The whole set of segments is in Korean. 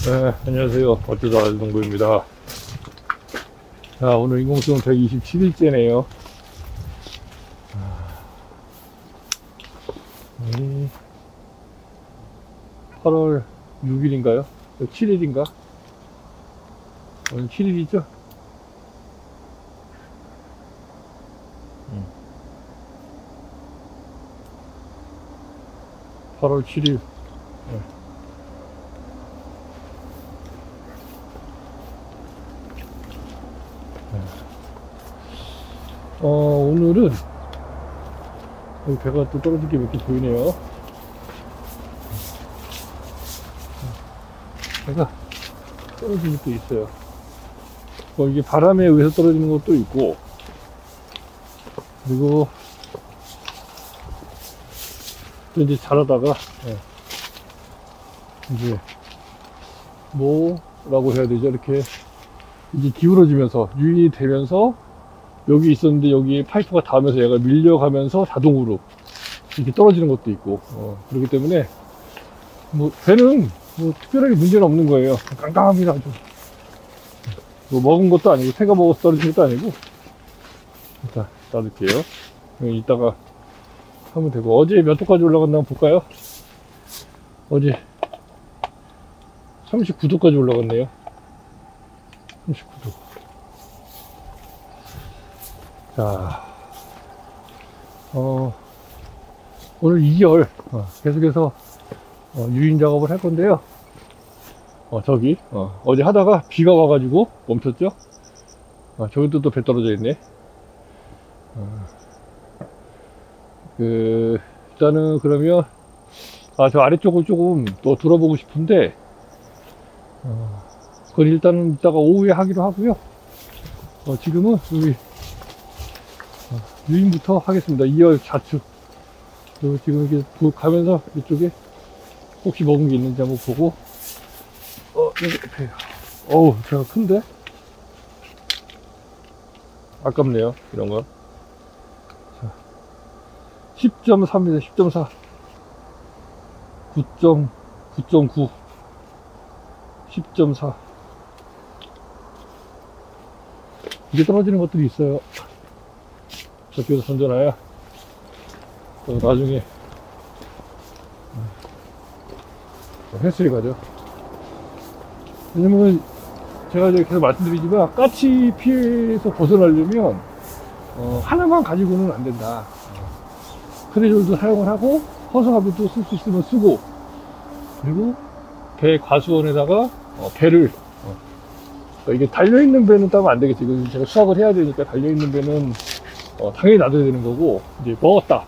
네, 안녕하세요. 어쩌다 아주동구입니다. 자, 오늘 인공수능 127일째네요. 오늘 8월 6일인가요? 7일인가? 오늘 7일이죠? 8월 7일. 오늘은 여기 배가 또 떨어질 게 몇 개 보이네요. 배가 떨어지는 게 있어요. 이게 바람에 의해서 떨어지는 것도 있고, 그리고 또 이제 자라다가 이제 뭐라고 해야 되죠? 이렇게 이제 기울어지면서 유인이 되면서 여기 있었는데 여기에 파이프가 닿으면서 얘가 밀려가면서 자동으로 이렇게 떨어지는 것도 있고, 그렇기 때문에 뭐 배는 뭐 특별하게 문제는 없는 거예요. 깡깡합니다. 아주 뭐 먹은 것도 아니고 새가 먹어서 떨어진 것도 아니고. 일단 놔둘게요. 이따가 하면 되고. 어제 몇 도까지 올라갔나 한번 볼까요? 어제 39도까지 올라갔네요. 39도. 자, 오늘 2개월 계속해서 유인 작업을 할 건데요. 저기 어제 하다가 비가 와가지고 멈췄죠. 저기도 또 배 떨어져 있네. 일단은 그러면 저 아래쪽을 조금 또 돌아보고 싶은데 그건 일단은 이따가 오후에 하기로 하고요. 지금은 여기 유인부터 하겠습니다. 2열 좌측. 그리고 지금 이렇게 가면서 이쪽에 혹시 먹은 게 있는지 한번 보고. 여기 옆에. 어우, 제가 큰데? 아깝네요, 이런 거. 10.4입니다, 10.4. 9.9. 10.4. 이게 떨어지는 것들이 있어요. 저쪽에서 던져놔야 나중에 횟수리 가죠. 왜냐면 제가 이제 계속 말씀드리지만 까치 피해에서 벗어나려면 하나만 가지고는 안 된다. 크레졸도 사용을 하고 허수아비도 쓸 수 있으면 쓰고, 그리고 배 과수원에다가 배를 이게 달려있는 배는 따면 안 되겠지. 이거 제가 수확을 해야 되니까 달려있는 배는 당연히 놔둬야 되는 거고, 이제 먹었다,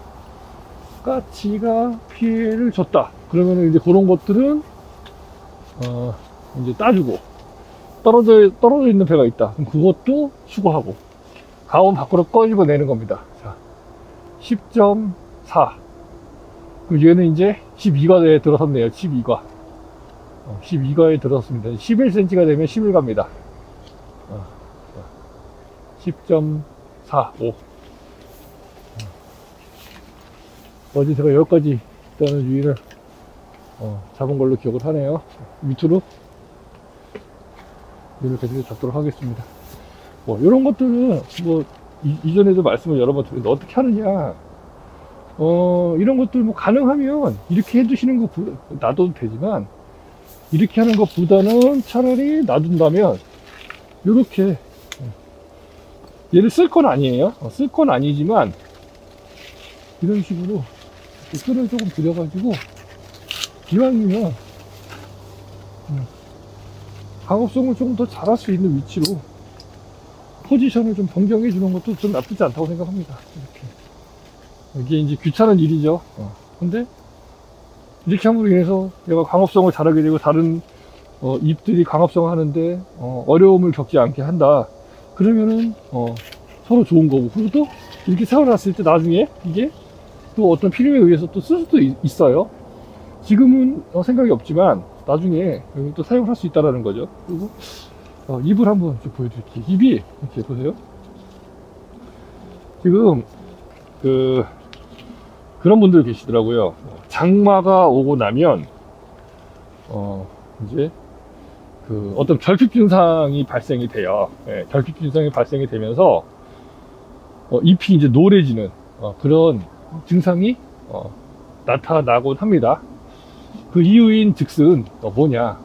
까치가 피해를 줬다, 그러면은 이제 그런 것들은 이제 따주고, 떨어져 있는 배가 있다, 그럼 그것도 수거하고 가온 밖으로 꺼집어 내는 겁니다. 자, 10.4. 그럼 얘는 이제 12과에 들어섰네요. 12과. 12과에 들어섰습니다. 11cm가 되면 10을 갑니다. 10.45. 어제 제가 여기까지 일단은 유인을 잡은 걸로 기억을 하네요. 밑으로 유인을 계속 잡도록 하겠습니다. 이런 것들은 이전에도 말씀을 여러 번 드렸는데 어떻게 하느냐, 이런 것들 가능하면 이렇게 해두시는 거 놔둬도 되지만, 이렇게 하는 것보다는 차라리 놔둔다면 이렇게, 얘를 쓸 건 아니에요. 쓸 건 아니지만 이런 식으로 끈을 조금 들여가지고 기왕이면 강업성을 조금 더 잘할 수 있는 위치로 포지션을 좀 변경해 주는 것도 좀 나쁘지 않다고 생각합니다. 이렇게. 이게 이제 귀찮은 일이죠. 근데 이렇게 함으로 인해서 얘가 강업성을 잘하게 되고 다른 잎들이 강업성을 하는데 어려움을 겪지 않게 한다. 그러면은 서로 좋은 거고, 그리고 또 이렇게 세워놨을 때 나중에 이게 또 어떤 필요에 의해서 또 쓸 수도 있어요. 지금은 생각이 없지만 나중에 또 사용할 수 있다라는 거죠. 그리고 잎을 한번 좀 보여드릴게요. 잎이 이렇게 보세요. 지금 그런 분들 계시더라고요. 장마가 오고 나면 이제 그 어떤 결핍 증상이 발생이 돼요. 예, 결핍 증상이 발생이 되면서 잎이 이제 노래지는 그런 증상이 나타나곤 합니다. 그 이유인 즉슨 뭐냐?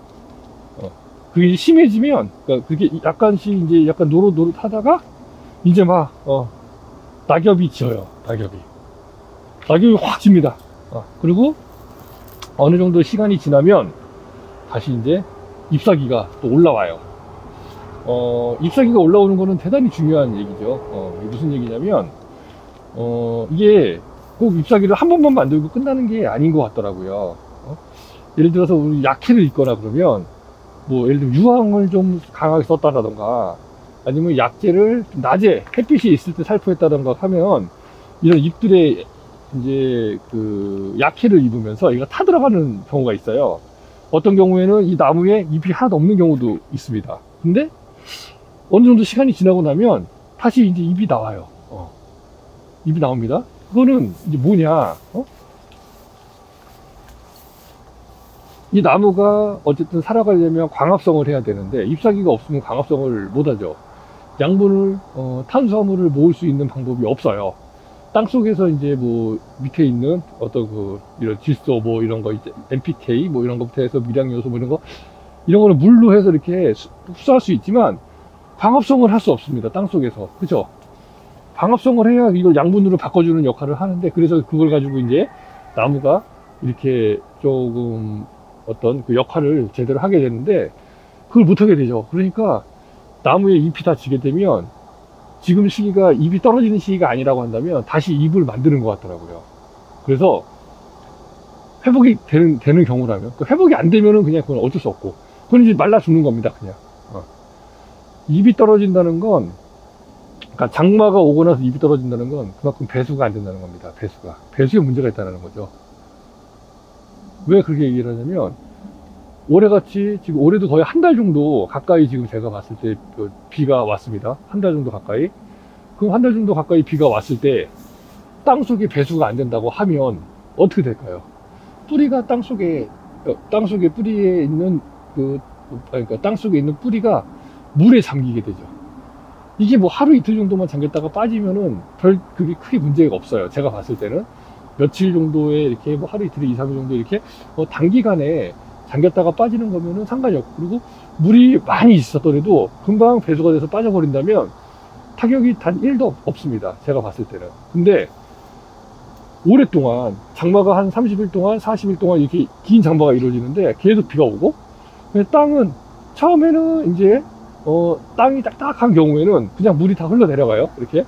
그게 심해지면, 그러니까 그게 약간씩 이제 약간 노릇노릇 하다가 이제 막 낙엽이 지어요. 낙엽이 확 집니다. 그리고 어느 정도 시간이 지나면 다시 이제 잎사귀가 또 올라와요. 잎사귀가 올라오는 거는 대단히 중요한 얘기죠. 이게 무슨 얘기냐면, 이게 꼭 잎사귀를 한 번만 만들고 끝나는 게 아닌 것 같더라고요. 예를 들어서 우리 약해를 입거나 그러면, 뭐, 예를 들면 유황을 좀 강하게 썼다라던가, 아니면 약재를 좀 낮에 햇빛이 있을 때 살포했다던가 하면, 이런 잎들의 이제 그 약해를 입으면서 얘가 타들어가는 경우가 있어요. 어떤 경우에는 이 나무에 잎이 하나도 없는 경우도 있습니다. 근데 어느 정도 시간이 지나고 나면 다시 이제 잎이 나와요. 잎이 나옵니다. 그거는 이제 뭐냐? 이 나무가 어쨌든 살아가려면 광합성을 해야 되는데 잎사귀가 없으면 광합성을 못하죠. 양분을 탄수화물을 모을 수 있는 방법이 없어요. 땅 속에서 이제 뭐 밑에 있는 어떤 이런 질소 뭐 이런 거 이제 NPK 뭐 이런 것부터 해서 미량 요소 뭐 이런 거는 물로 해서 이렇게 흡수할 수 있지만 광합성을 할 수 없습니다. 땅 속에서. 그죠? 광합성을 해야 이걸 양분으로 바꿔주는 역할을 하는데, 그래서 그걸 가지고 이제 나무가 이렇게 조금 어떤 그 역할을 제대로 하게 되는데 그걸 못하게 되죠. 그러니까 나무에 잎이 다 지게 되면 지금 시기가 잎이 떨어지는 시기가 아니라고 한다면 다시 잎을 만드는 것 같더라고요. 그래서 회복이 되는 경우라면, 그 회복이 안 되면은 그냥 그건 어쩔 수 없고, 그건 이제 말라 죽는 겁니다, 그냥. 잎이 떨어진다는 건, 그러니까 장마가 오고 나서 잎이 떨어진다는 건 그만큼 배수가 안 된다는 겁니다, 배수에 문제가 있다는 거죠. 왜 그렇게 얘기를 하냐면, 올해같이, 지금 올해도 거의 한 달 정도 가까이 지금 제가 봤을 때 비가 왔습니다. 한 달 정도 가까이. 그럼 한 달 정도 가까이 비가 왔을 때 땅속에 배수가 안 된다고 하면 어떻게 될까요? 뿌리가 땅속에 뿌리에 있는 그러니까 땅속에 있는 뿌리가 물에 잠기게 되죠. 이게 뭐 하루 이틀 정도만 잠겼다가 빠지면은 그게 크게 문제가 없어요. 제가 봤을 때는 며칠 정도에 이렇게 뭐 하루 이틀 2, 3일 정도 이렇게 단기간에 잠겼다가 빠지는 거면은 상관이 없고, 그리고 물이 많이 있었더라도 금방 배수가 돼서 빠져버린다면 타격이 단 1도 없습니다. 제가 봤을 때는. 근데 오랫동안 장마가 한 30일 동안 40일 동안 이렇게 긴 장마가 이루어지는데 계속 비가 오고, 땅은 처음에는 이제 땅이 딱딱한 경우에는 그냥 물이 다 흘러내려가요. 이렇게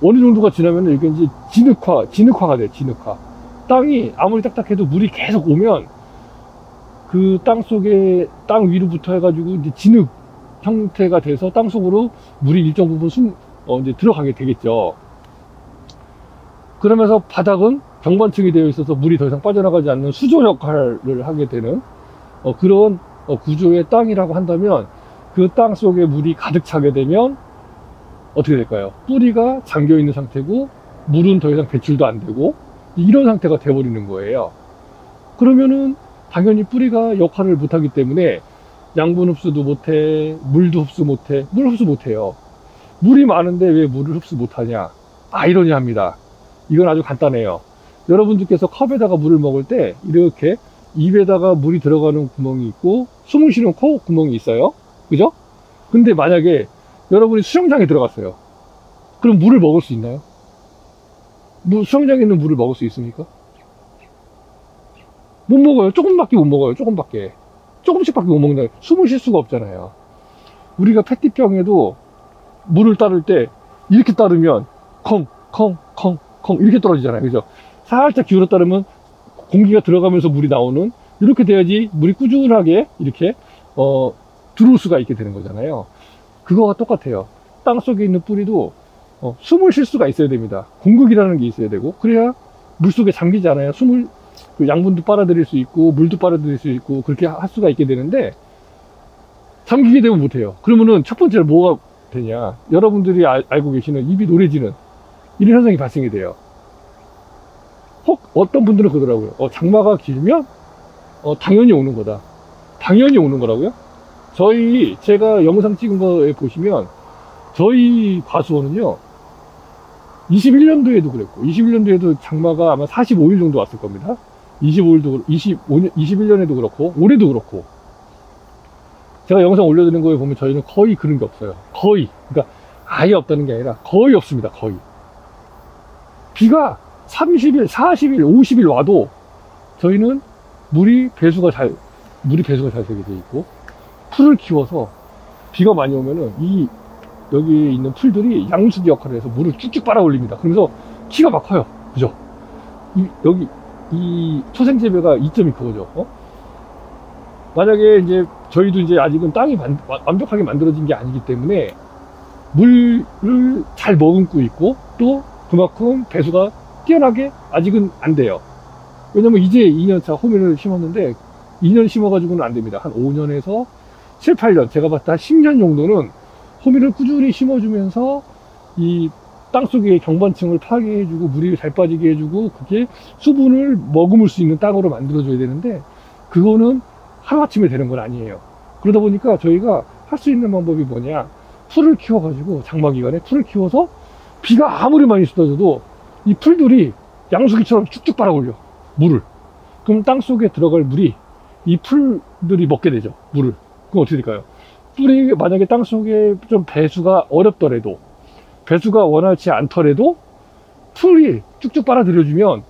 어느 정도가 지나면 이게 이제 진흙화가 돼요. 진흙화. 땅이 아무리 딱딱해도 물이 계속 오면 그 땅 위로부터 해가지고 이제 진흙 형태가 돼서 땅 속으로 물이 일정 부분 이제 들어가게 되겠죠. 그러면서 바닥은 경관층이 되어 있어서 물이 더 이상 빠져나가지 않는 수조 역할을 하게 되는 그런 구조의 땅이라고 한다면, 그 땅 속에 물이 가득 차게 되면 어떻게 될까요? 뿌리가 잠겨 있는 상태고 물은 더 이상 배출도 안 되고 이런 상태가 돼버리는 거예요. 그러면은 당연히 뿌리가 역할을 못하기 때문에 양분 흡수도 못해, 물도 흡수 못해. 물 흡수 못해요. 물이 많은데 왜 물을 흡수 못하냐? 아이러니합니다. 이건 아주 간단해요. 여러분들께서 컵에다가 물을 먹을 때 이렇게 입에다가 물이 들어가는 구멍이 있고 숨을 쉬는 코 구멍이 있어요. 그죠? 근데 만약에 여러분이 수영장에 들어갔어요. 그럼 물을 먹을 수 있나요? 수영장에 있는 물을 먹을 수 있습니까? 못 먹어요. 조금밖에 못 먹어요. 조금씩밖에 못 먹는다. 숨을 쉴 수가 없잖아요. 우리가 페트병에도 물을 따를 때 이렇게 따르면 콩 이렇게 떨어지잖아요. 그죠? 살짝 기울여 따르면 공기가 들어가면서 물이 나오는, 이렇게 돼야지 물이 꾸준하게 이렇게 들어올 수가 있게 되는 거잖아요. 그거와 똑같아요. 땅 속에 있는 뿌리도 숨을 쉴 수가 있어야 됩니다. 공급이라는 게 있어야 되고, 그래야 물 속에 잠기지 않아요. 그 양분도 빨아들일 수 있고 물도 빨아들일 수 있고 그렇게 할 수가 있게 되는데, 잠기게 되면 못해요. 그러면은 첫 번째로 뭐가 되냐, 여러분들이 알고 계시는 잎이 노래지는 이런 현상이 발생이 돼요. 혹 어떤 분들은 그러더라고요. 장마가 길면 당연히 오는 거다. 당연히 오는 거라고요? 제가 영상 찍은 거에 보시면 저희 과수원은요 21년도에도 그랬고 21년도에도 장마가 아마 45일 정도 왔을 겁니다. 21년에도 그렇고 올해도 그렇고 제가 영상 올려드린 거에 보면 저희는 거의 그런 게 없어요. 거의. 그러니까 아예 없다는 게 아니라 거의 없습니다. 거의. 비가 30일, 40일, 50일 와도 저희는 물이 배수가 잘 되게 돼 있고 풀을 키워서 비가 많이 오면은 여기 있는 풀들이 양수기 역할을 해서 물을 쭉쭉 빨아 올립니다. 그러면서 키가 막 커요. 그죠? 여기 이 초생재배가 이점이 그거죠. 만약에 이제 저희도 이제 아직은 땅이 완벽하게 만들어진 게 아니기 때문에 물을 잘 머금고 있고 또 그만큼 배수가 뛰어나게 아직은 안 돼요. 왜냐면 이제 2년차 호미를 심었는데 2년 심어가지고는 안 됩니다. 한 5년에서 7, 8년, 제가 봤을 때 한 10년 정도는 호미를 꾸준히 심어주면서 이 땅속의 경관층을 파괴해주고 물이 잘 빠지게 해주고 그게 수분을 머금을 수 있는 땅으로 만들어줘야 되는데 그거는 하루아침에 되는 건 아니에요. 그러다 보니까 저희가 할 수 있는 방법이 뭐냐, 풀을 키워가지고 장마기간에 풀을 키워서 비가 아무리 많이 쏟아져도 이 풀들이 양수기처럼 쭉쭉 빨아 올려 물을. 그럼 땅속에 들어갈 물이 이 풀들이 먹게 되죠. 물을. 그럼 어떻게 될까요? 풀이 만약에 땅속에 좀 배수가 어렵더라도, 배수가 원활치 않더라도 풀이 쭉쭉 빨아들여주면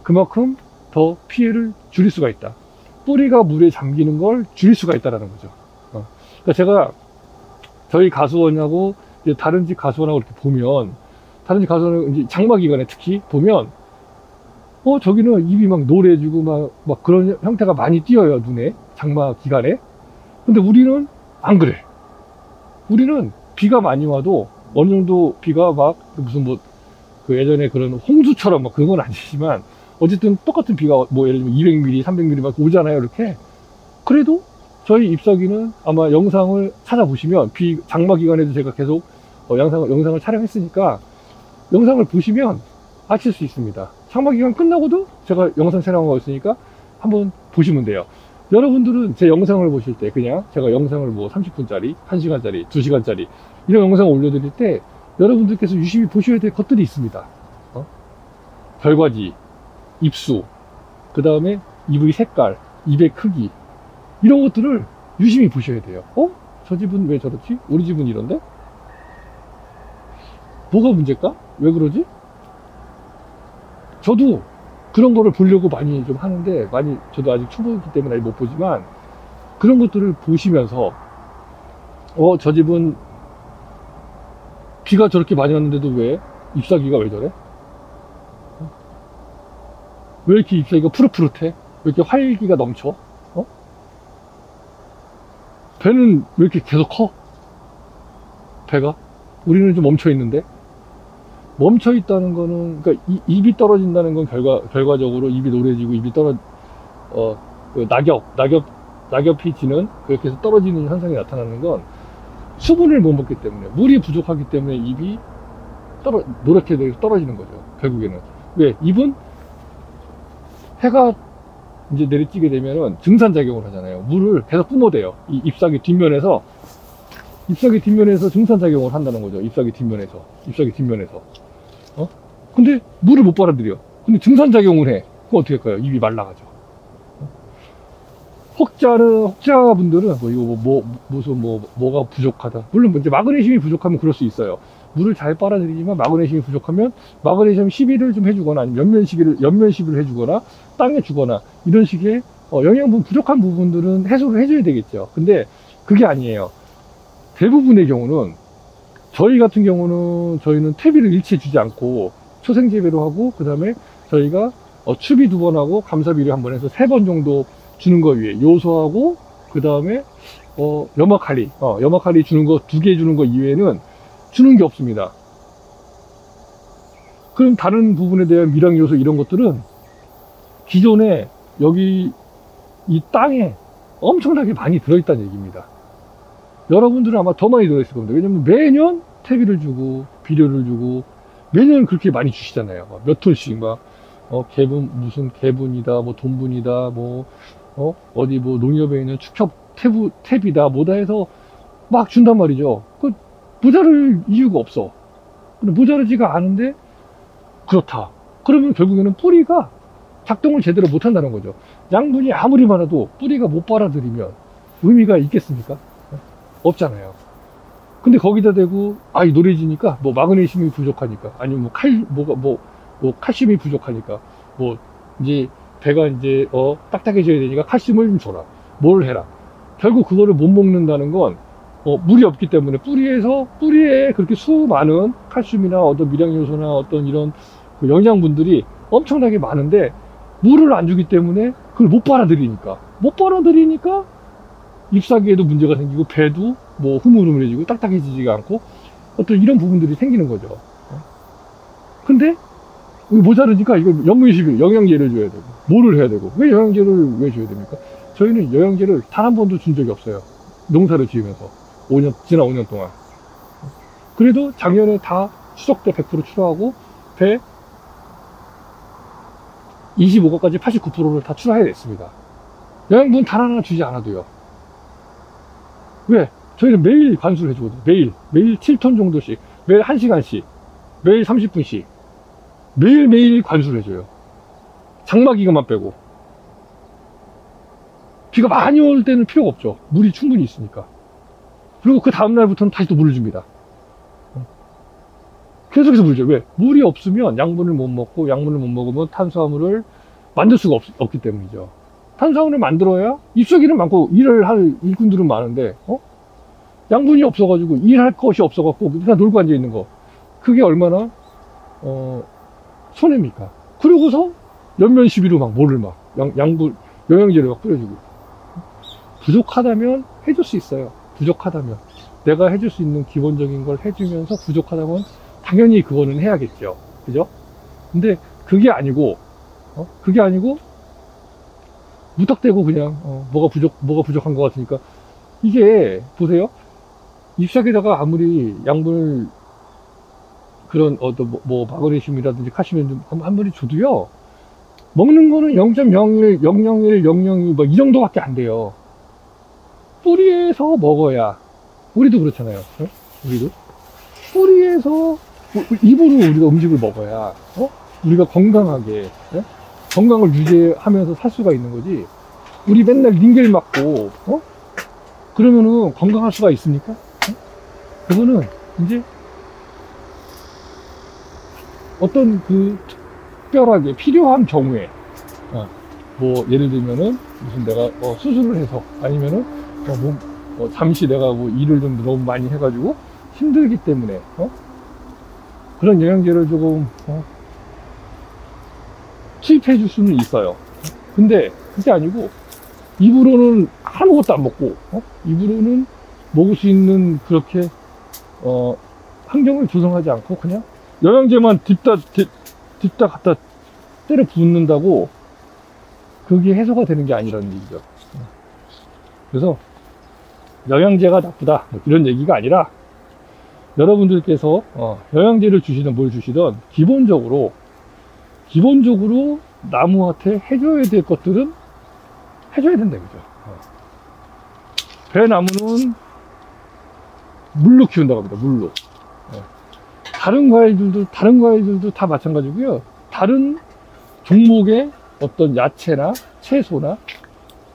그만큼 더 피해를 줄일 수가 있다. 뿌리가 물에 잠기는 걸 줄일 수가 있다는 거죠. 그러니까 제가 저희 가수원하고 이제 다른 집 가수원하고 이렇게 보면, 다른 집 가수원은 이제 장마 기간에 특히 보면 저기는 잎이 막 노래지고 막 그런 형태가 많이 띄어요, 눈에. 장마 기간에. 근데 우리는 안 그래. 우리는 비가 많이 와도 어느 정도 비가 막 무슨 그 예전에 그런 홍수처럼 막 그런 건 아니지만 어쨌든 똑같은 비가 예를 들면 200mm, 300mm 막 오잖아요, 이렇게. 그래도 저희 잎사귀는 아마 영상을 찾아보시면, 장마 기간에도 제가 계속 영상을 촬영했으니까 영상을 보시면 아실 수 있습니다. 장마 기간 끝나고도 제가 영상 촬영하고 있으니까 한번 보시면 돼요. 여러분들은 제 영상을 보실 때 그냥 제가 영상을 30분짜리, 1시간짜리, 2시간짜리 이런 영상을 올려드릴 때 여러분들께서 유심히 보셔야 될 것들이 있습니다. 결과지, 잎수, 그 다음에 잎의 색깔, 잎의 크기, 이런 것들을 유심히 보셔야 돼요. 저 집은 왜 저렇지? 우리 집은 이런데? 뭐가 문제일까? 왜 그러지? 저도 그런 거를 보려고 많이 좀 하는데, 저도 아직 초보이기 때문에 못 보지만, 그런 것들을 보시면서, 저 집은 비가 저렇게 많이 왔는데도 왜 잎사귀가 왜 저래? 왜 이렇게 잎사귀가 푸릇푸릇해? 왜 이렇게 활기가 넘쳐? 배는 왜 이렇게 계속 커? 배가? 우리는 좀 멈춰 있는데? 멈춰 있다는 거는, 그러니까 잎이 떨어진다는 건 결과적으로 잎이 노래지고 잎이 낙엽이 지는, 그렇게 해서 떨어지는 현상이 나타나는 건 수분을 못 먹기 때문에, 물이 부족하기 때문에 잎이 노랗게 돼서 떨어지는 거죠, 결국에는. 왜? 잎은 해가 이제 내리쬐게 되면은 증산작용을 하잖아요. 물을 계속 뿜어대요. 이 잎사귀 뒷면에서 증산작용을 한다는 거죠. 잎사귀 뒷면에서. 근데 물을 못 빨아들여. 근데 증산작용을 해. 그럼 어떻게 할까요? 잎이 말라가죠. 혹자분들은 뭐가 부족하다. 물론 이제 마그네슘이 부족하면 그럴 수 있어요. 물을 잘 빨아들이지만 마그네슘이 부족하면 마그네슘 12를 좀 해주거나, 아니면 연면식을 해주거나, 땅에 주거나, 이런 식의 영양분 부족한 부분들은 해소를 해줘야 되겠죠. 근데 그게 아니에요. 대부분의 경우는, 저희 같은 경우는 저희는 퇴비를 일체 주지 않고 초생재배로 하고, 그 다음에 저희가 추비 2번 하고 감사비를 1번 해서 3번 정도 주는 거 위에 요소하고, 그 다음에 염화칼리 주는 거 2개 주는 거 이외에는 주는 게 없습니다. 그럼 다른 부분에 대한 미량 요소 이런 것들은 기존에 여기 이 땅에 엄청나게 많이 들어있다는 얘기입니다. 여러분들은 아마 더 많이 들어있을 겁니다. 왜냐면 매년 퇴비를 주고 비료를 주고 매년 그렇게 많이 주시잖아요. 몇 톤씩 무슨 개분이다, 돈분이다, 어디 농협에 있는 축협 탭이다 뭐다 해서 막 준단 말이죠. 그 모자랄 이유가 없어. 근데 모자르지가 않은데 그렇다. 그러면 결국에는 뿌리가 작동을 제대로 못한다는 거죠. 양분이 아무리 많아도 뿌리가 못 빨아들이면 의미가 있겠습니까? 없잖아요. 근데 거기다 대고 이 노래지니까 뭐 마그네슘이 부족하니까 아니면 뭐 칼슘이 부족하니까 뭐 이제 배가 이제 딱딱해져야 되니까 칼슘을 좀 줘라. 뭘 해라. 결국 그거를 못 먹는다는 건 물이 없기 때문에 뿌리에 그렇게 수많은 칼슘이나 어떤 미량 요소나 어떤 이런 그 영양분들이 엄청나게 많은데 물을 안 주기 때문에 그걸 못 빨아들이니까 잎사귀에도 문제가 생기고 배도 뭐 흐물흐물해지고 딱딱해지지가 않고 어떤 이런 부분들이 생기는 거죠. 근데 모자르니까 이걸 영양식을 영양제를 줘야 되고 뭐를 해야 되고 왜 영양제를 왜 줘야 됩니까? 저희는 영양제를 단 한 번도 준 적이 없어요. 농사를 지으면서 지난 5년 동안. 그래도 작년에 다 추석 때 100% 출하하고 배 25가까지 89%를 다 출하해냈습니다. 영양분 단 하나 주지 않아도요. 왜? 저희는 매일 관수를 해주거든요. 매일 7톤 정도씩, 매일 1시간씩, 매일 30분씩, 매일 관수를 해줘요. 장마 기간만 빼고. 비가 많이 올 때는 필요가 없죠. 물이 충분히 있으니까. 그리고 그 다음날부터는 다시 또 물을 줍니다. 계속해서 물죠. 왜? 물이 없으면 양분을 못 먹고, 양분을 못 먹으면 탄수화물을 만들 수가 없기 때문이죠. 탄수화물을 만들어야 잎사귀는 많고 일을 할 일꾼들은 많은데 양분이 없어가지고 일할 것이 없어갖고 그냥 놀고 앉아있는 거, 그게 얼마나 손해입니까? 그러고서 연면 시비로 막 뭐를 막 양분 영양제를 막 뿌려주고. 부족하다면 해줄 수 있어요. 부족하다면 내가 해줄 수 있는 기본적인 걸 해주면서 부족하다면 당연히 그거는 해야겠죠. 그죠? 근데 그게 아니고 무턱대고 그냥 뭐가 부족한 것 같으니까. 이게 보세요. 잎사귀에다가 아무리 양분을 그런 뭐 마그네슘이라든지 칼슘 아무리 줘도요, 먹는 거는 0.01, 001, 002 뭐 이 정도밖에 안 돼요. 뿌리에서 먹어야. 우리도 그렇잖아요. 우리도 뿌리에서 입으로 우리가 음식을 먹어야 우리가 건강하게 건강을 유지하면서 살 수가 있는 거지. 우리 맨날 링겔 맞고 그러면은 건강할 수가 있습니까? 그거는 이제 어떤 그 특별하게 필요한 경우에 뭐 예를 들면은 무슨 내가 수술을 해서 아니면은 잠시 내가 뭐 일을 좀 너무 많이 해가지고 힘들기 때문에 그런 영양제를 조금 투입해 줄 수는 있어요. 근데 그게 아니고 입으로는 아무것도 안 먹고 입으로는 먹을 수 있는 그렇게 환경을 조성하지 않고 그냥 영양제만 딥다 갖다 때려 붓는다고 그게 해소가 되는 게 아니라는 얘기죠. 그래서 영양제가 나쁘다 이런 얘기가 아니라, 여러분들께서 영양제를 주시든 뭘 주시든 기본적으로 나무한테 해줘야 될 것들은 해줘야 된다, 그죠? 배나무는 물로 키운다고 합니다. 물로. 다른 과일들도 다 마찬가지고요. 다른 종목의 어떤 야채나 채소나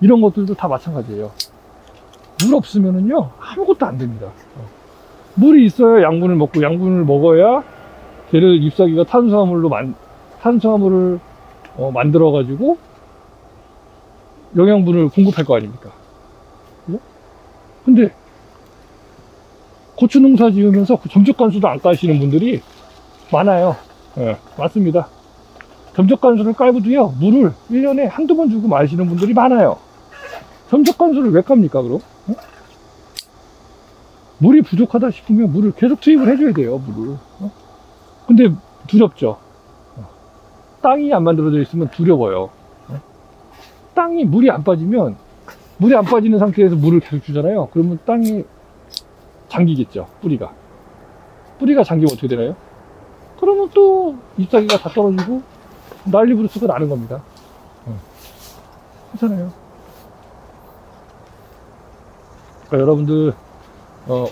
이런 것들도 다 마찬가지예요. 물 없으면은요 아무것도 안 됩니다. 물이 있어야 양분을 먹고, 양분을 먹어야 걔를 잎사귀가 탄수화물을 만들어 가지고 영양분을 공급할 거 아닙니까? 그죠? 근데 고추 농사 지으면서 점적관수도 안 까시는 분들이 많아요. 맞습니다. 점적관수를 깔고도요 물을 1년에 한두 번 주고 마시는 분들이 많아요. 점적관수를 왜 깝니까 그럼? 물이 부족하다 싶으면 물을 계속 투입을 해줘야 돼요. 물을. 근데 두렵죠. 땅이 안 만들어져 있으면 두려워요. 땅이 물이 안 빠지는 상태에서 물을 계속 주잖아요. 그러면 땅이 잠기겠죠. 뿌리가 잠기면 어떻게 되나요? 그러면 또 잎사귀가 다 떨어지고 난리부르스가 나는 겁니다. 그렇잖아요. 그러니까 여러분들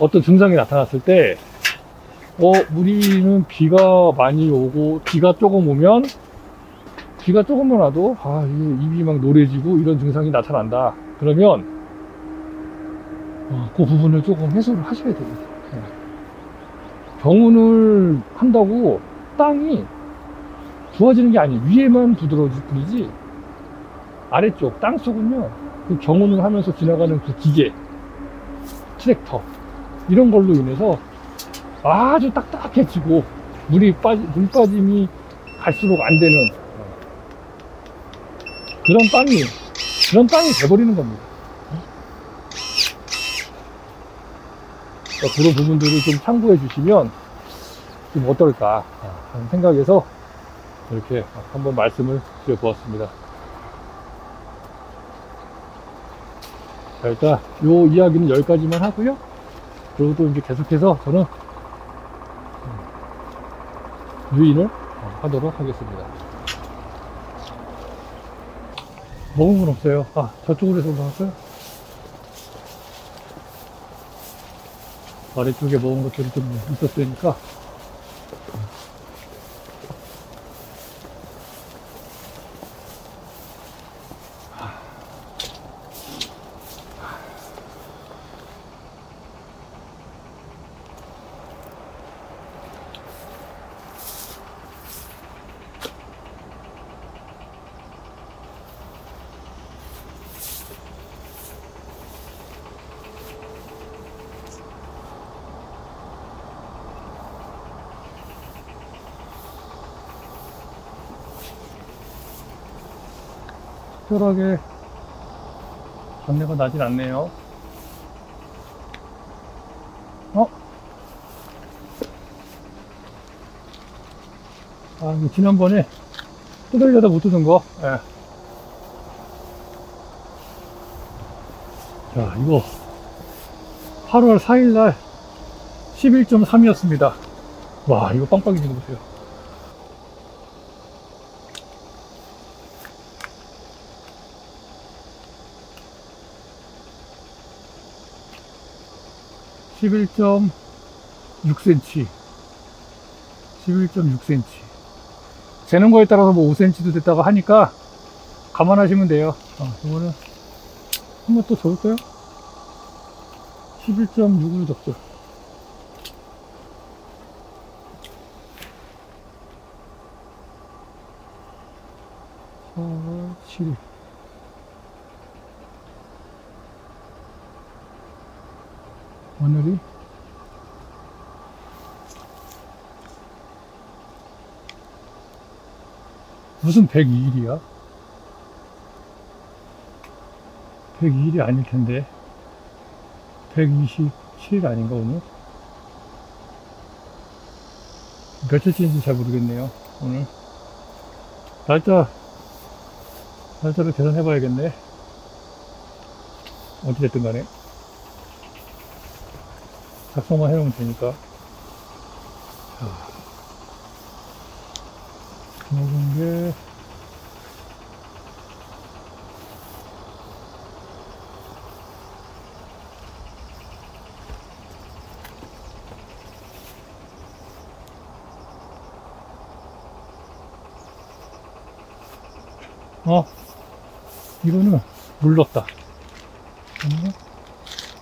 어떤 증상이 나타났을 때 우리는 비가 많이 오고 비가 조금 오면 비가 조금만 와도 입이 막 노래지고 이런 증상이 나타난다. 그러면 그 부분을 조금 해소를 하셔야 됩니다. 병원을 한다고 땅이 좋아지는 게 아니에요. 위에만 부드러워질 뿐이지 아래쪽 땅 속은요, 그 경운을 하면서 지나가는 그 기계, 트랙터 이런 걸로 인해서 아주 딱딱해지고 물 빠짐이 갈수록 안 되는 그런 땅이 돼버리는 겁니다. 그런 부분들을 좀 참고해 주시면 좀 어떨까 하는 생각에서 이렇게 한번 말씀을 드려보았습니다. 자, 일단 요 이야기는 여기까지만 하고요. 그리고 또 이제 계속해서 저는 유인을 하도록 하겠습니다. 먹은 건 없어요. 저쪽으로 해서 먹었어요? 아래쪽에 먹은 것들이 좀 있었으니까. 특별하게 잡내가 나진 않네요. 이거 지난번에 뜯으려다 못 뜯은 거. 예. 자, 이거 8월 4일날 11.3이었습니다. 와, 이거 빵빵해지는 거 보세요. (11.6cm) 11.6cm 재는 거에 따라서 뭐 5cm도 됐다고 하니까 감안하시면 돼요. 이거는 한번 또 적을까요? 11.6을 적죠. 4월 7일 오늘이 무슨 102일이야? 102일이 아닐 텐데 127일 아닌가 오늘? 며칠째인지 잘 모르겠네요. 오늘 날짜를 계산해 봐야겠네. 어찌됐든 간에 작성만 해놓으면 되니까. 자, 먹은 게 이거는 물렀다.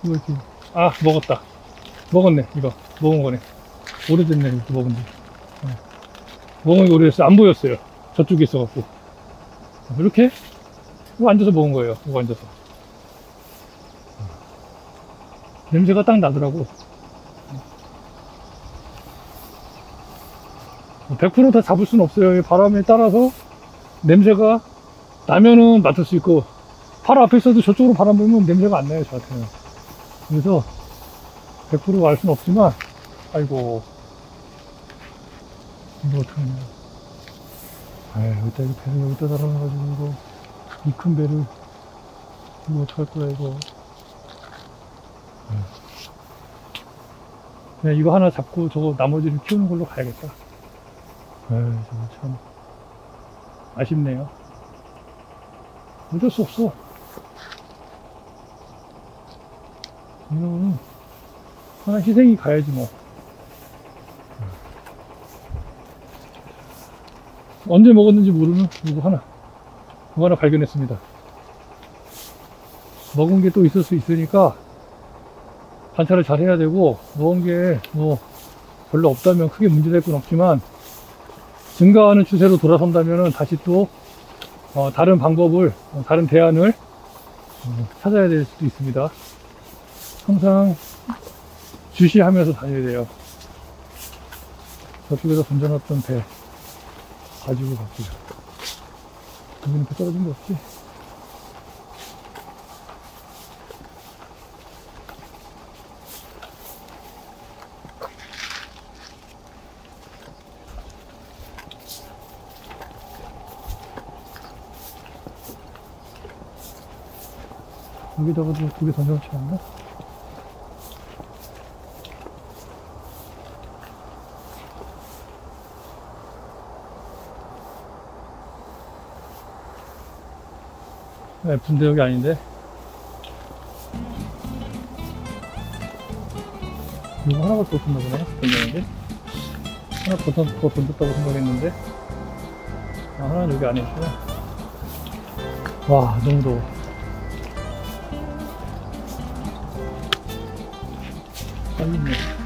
이거 이렇게 먹었다. 먹었네. 이거 먹은 거네. 오래됐네. 이렇게 먹은 지. 먹은 게 오래됐어요. 안 보였어요. 저쪽에 있어갖고. 이렇게 이거 앉아서 먹은 거예요. 이거 앉아서. 냄새가 딱 나더라고. 100% 다 잡을 수는 없어요. 바람에 따라서 냄새가 나면은 맡을 수 있고, 바로 앞에 있어도 저쪽으로 바람 불면 냄새가 안 나요, 저한테는. 그래서 100% 알 수는 없지만, 아이고, 이거 어떡하냐. 여기다, 이 배를 여기다 달아놔가지고, 이거, 이 큰 배를, 이거 어떡할 거야, 이거. 그냥 이거 하나 잡고 저거 나머지를 키우는 걸로 가야겠다. 저거 참, 아쉽네요. 어쩔 수 없어. 이거는 하나 희생이 가야지 뭐. 언제 먹었는지 모르는 그거 하나 발견했습니다. 먹은 게 또 있을 수 있으니까 관찰을 잘 해야 되고, 먹은 게 뭐 별로 없다면 크게 문제될 건 없지만 증가하는 추세로 돌아선다면 다시 또 다른 방법을, 다른 대안을 찾아야 될 수도 있습니다. 항상 주시하면서 다녀야 돼요. 저쪽에서 던져놨던 배 가지고 갈게요. 여기는 배 떨어진 거 없지? 여기다가도 2개 던져놓지 않나? F인데 여기 아닌데? 이거 하나가 더 던졌나 보네? 던졌는데? 하나 더 던졌다고 생각했는데? 아, 하나는 여기 안에 있구나. 와, 너무 더워. 빨리 있네.